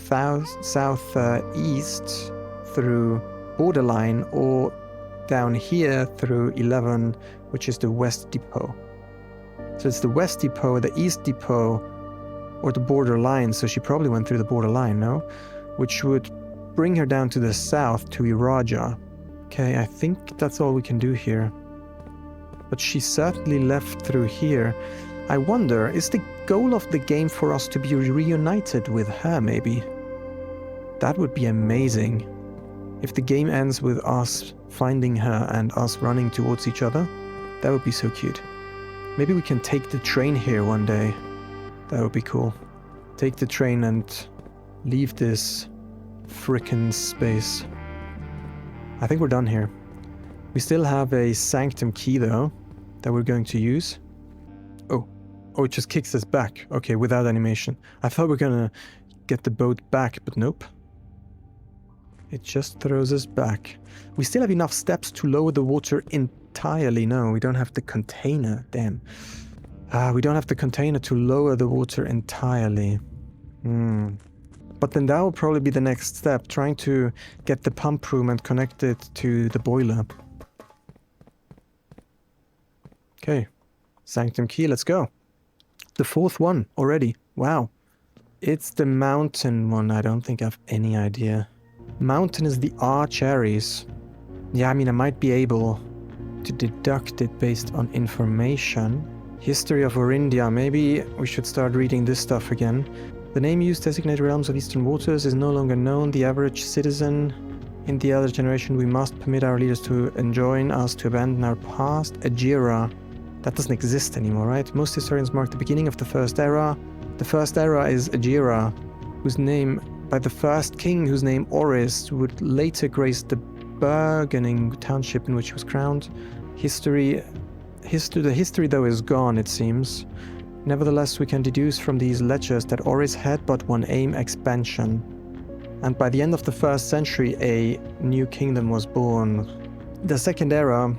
southeast through Borderline, or down here through 11, which is the West Depot. So it's the West Depot, the East Depot, or the Borderline, so she probably went through the Borderline, no? Which would bring her down to the south to Iraja. Okay, I think that's all we can do here. But she certainly left through here. I wonder, is the goal of the game for us to be reunited with her, maybe? That would be amazing. If the game ends with us finding her and us running towards each other, that would be so cute. Maybe we can take the train here one day. That would be cool. Take the train and leave this frickin' space. I think we're done here. We still have a Sanctum key though, that we're going to use. Oh, it just kicks us back. Okay, without animation. I thought we were gonna get the boat back, but nope. It just throws us back. We still have enough steps to lower the water entirely. No, we don't have the container. Damn. We don't have the container to lower the water entirely. But then that will probably be the next step, trying to get the pump room and connect it to the boiler. Okay. Sanctum key, let's go. The 4th one already. Wow. It's the mountain one. I don't think I have any idea. Mountain is the Arch Aries. Yeah, I mean, I might be able to deduct it based on information. History of Orindia. Maybe we should start reading this stuff again. The name used to designate realms of eastern waters is no longer known. The average citizen in the elder generation, we must permit our leaders to enjoin us to abandon our past. Agira. That doesn't exist anymore, right? Most historians mark the beginning of the First Era. The First Era is Agira, whose name, by the first king, whose name Orris, would later grace the Bergening township in which he was crowned. The history though is gone, it seems. Nevertheless, we can deduce from these ledgers that Orris had but one aim: expansion. And by the end of the 1st century, a new kingdom was born. The Second Era,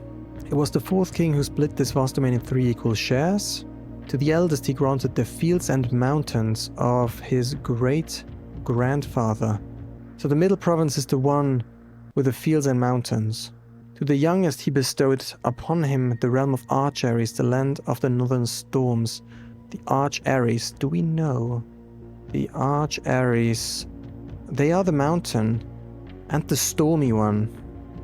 it was the 4th king who split this vast domain in 3 equal shares. To the eldest he granted the fields and mountains of his great-grandfather. So the middle province is the one with the fields and mountains. To the youngest he bestowed upon him the realm of Arch Aries, the land of the northern storms. The Arch Aries, do we know? The Arch Aries, they are the mountain and the stormy one.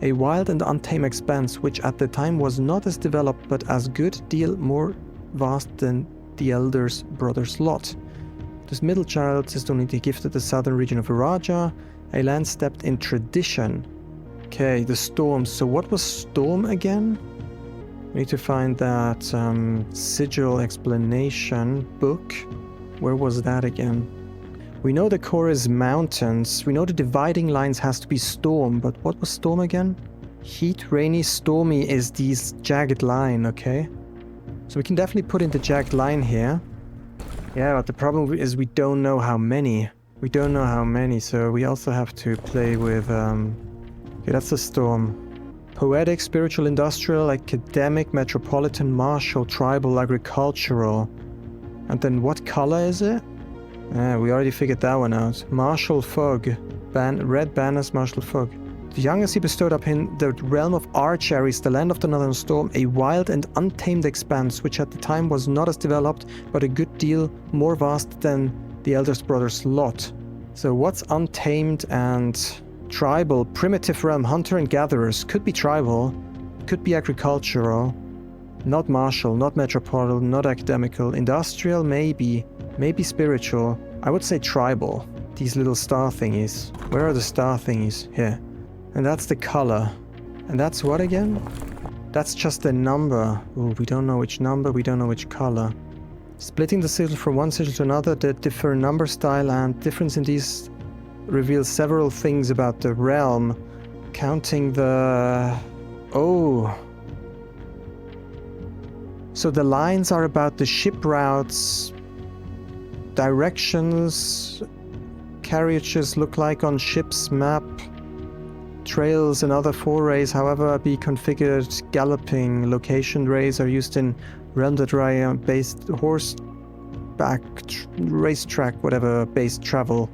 A wild and untamed expanse which at the time was not as developed but as good deal more vast than the elder's brother's lot. This middle child is only gifted the southern region of Iraja, a land steeped in tradition. Okay, the storms. So what was storm again? We need to find that sigil explanation book. Where was that again? We know the core is mountains. We know the dividing lines has to be storm, but what was storm again? Heat, rainy, stormy is these jagged line, okay? So we can definitely put in the jagged line here. Yeah, but the problem is we don't know how many. We don't know how many, so we also have to play with... Okay, that's the storm. Poetic, spiritual, industrial, academic, metropolitan, martial, tribal, agricultural. And then what color is it? We already figured that one out. Martial fog. Red banners, martial fog. The youngest he bestowed upon the realm of Archaris, the land of the northern storm, a wild and untamed expanse, which at the time was not as developed, but a good deal more vast than the eldest brother's lot. So what's untamed and tribal? Primitive realm, hunter and gatherers. Could be tribal, could be agricultural. Not martial, not metropolitan, not academical. Industrial, maybe. Maybe spiritual. I would say tribal. These little star thingies. Where are the star thingies? Here. And that's the color. And that's what again? That's just the number. Ooh, we don't know which number, we don't know which color. Splitting the sigil from one sigil to another, the different number style and difference in these reveals several things about the realm. Counting the... Oh. So the lines are about the ship routes, directions, carriages look like on ship's map, trails and other forays, however be configured, galloping, location rays are used in realm.based horseback, racetrack, whatever, based travel.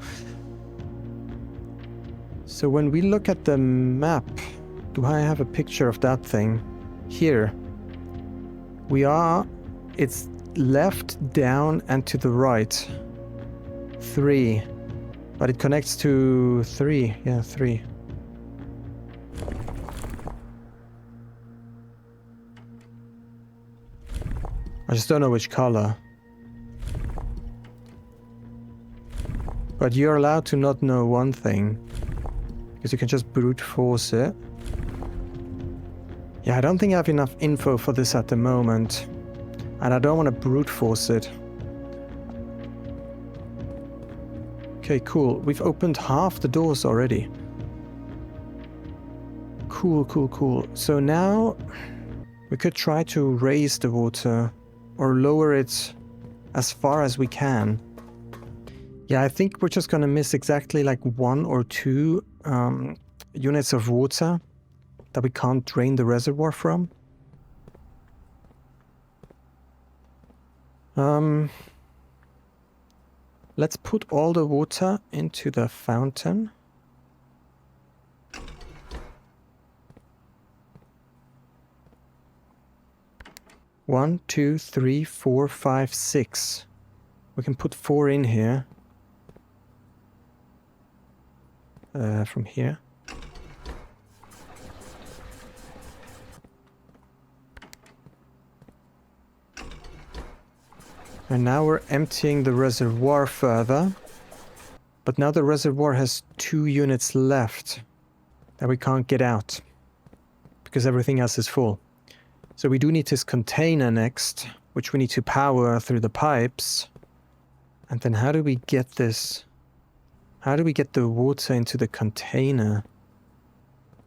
So when we look at the map, do I have a picture of that thing? Here. It's left, down, and to the right. 3. But it connects to 3. Yeah, 3. I just don't know which color. But you're allowed to not know one thing. Because you can just brute force it. Yeah, I don't think I have enough info for this at the moment. And I don't want to brute force it. Okay, cool. We've opened half the doors already. Cool, cool, cool. So now we could try to raise the water or lower it as far as we can. Yeah, I think we're just gonna miss exactly like 1 or 2 units of water that we can't drain the reservoir from. Let's put all the water into the fountain. One, 2, 3, 4, 5, 6. We can put 4 in here. From here. And now we're emptying the reservoir further. But now the reservoir has 2 units left that we can't get out. Because everything else is full. So we do need this container next, which we need to power through the pipes. And then how do we get this? How do we get the water into the container?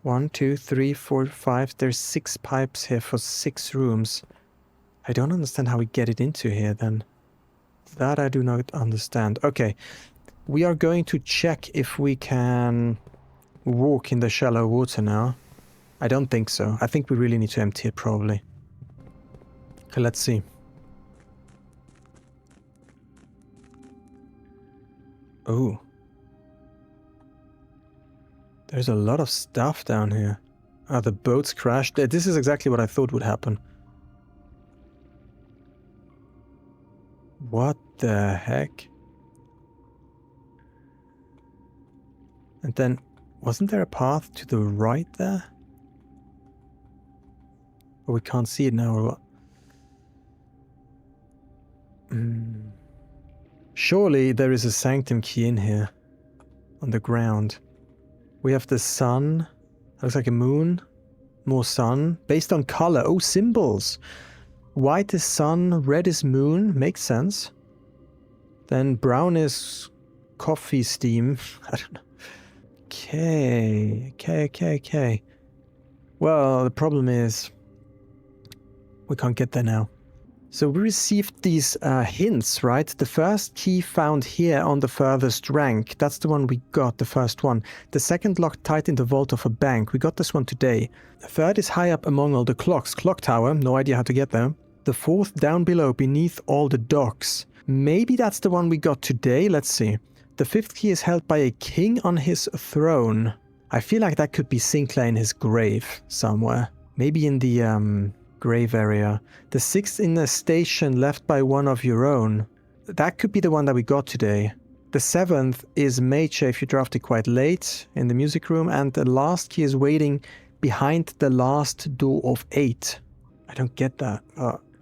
1, 2, 3, 4, 5. There's 6 pipes here for 6 rooms. I don't understand how we get it into here then. That I do not understand. Okay, we are going to check if we can walk in the shallow water now. I don't think so. I think we really need to empty it probably. Okay, let's see. Oh. There's a lot of stuff down here. Ah, the boats crashed. This is exactly what I thought would happen. What the heck? And then, wasn't there a path to the right there? But we can't see it now or what? Surely there is a sanctum key in here. On the ground. We have the sun. That looks like a moon. More sun. Based on color. Oh, symbols. White is sun, red is moon. Makes sense. Then brown is coffee steam. I don't know. Okay. Well, the problem is we can't get there now. So we received these hints, right? The first key found here on the furthest rank. That's the one we got, the first one. The second locked tight in the vault of a bank. We got this one today. The third is high up among all the clocks. Clock tower, no idea how to get there. The fourth down below, beneath all the docks. Maybe that's the one we got today. Let's see. The fifth key is held by a king on his throne. I feel like that could be Sinclair in his grave somewhere. Maybe in the grave area. The sixth in a station left by one of your own. That could be the one that we got today. The seventh is Major if you drafted quite late in the music room, and the last key is waiting behind the last door of 8. I don't get that.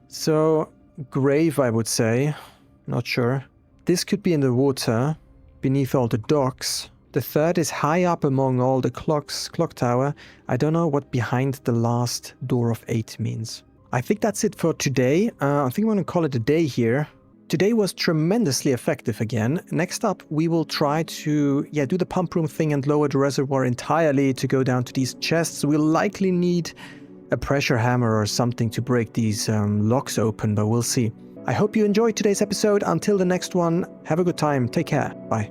So, grave I would say. Not sure. This could be in the water, beneath all the docks. The third is high up among all the clocks, clock tower. I don't know what behind the last door of 8 means. I think that's it for today. I think I'm going to call it a day here. Today was tremendously effective again. Next up, we will try to do the pump room thing and lower the reservoir entirely to go down to these chests. We'll likely need a pressure hammer or something to break these locks open, but we'll see. I hope you enjoyed today's episode. Until the next one, have a good time. Take care. Bye.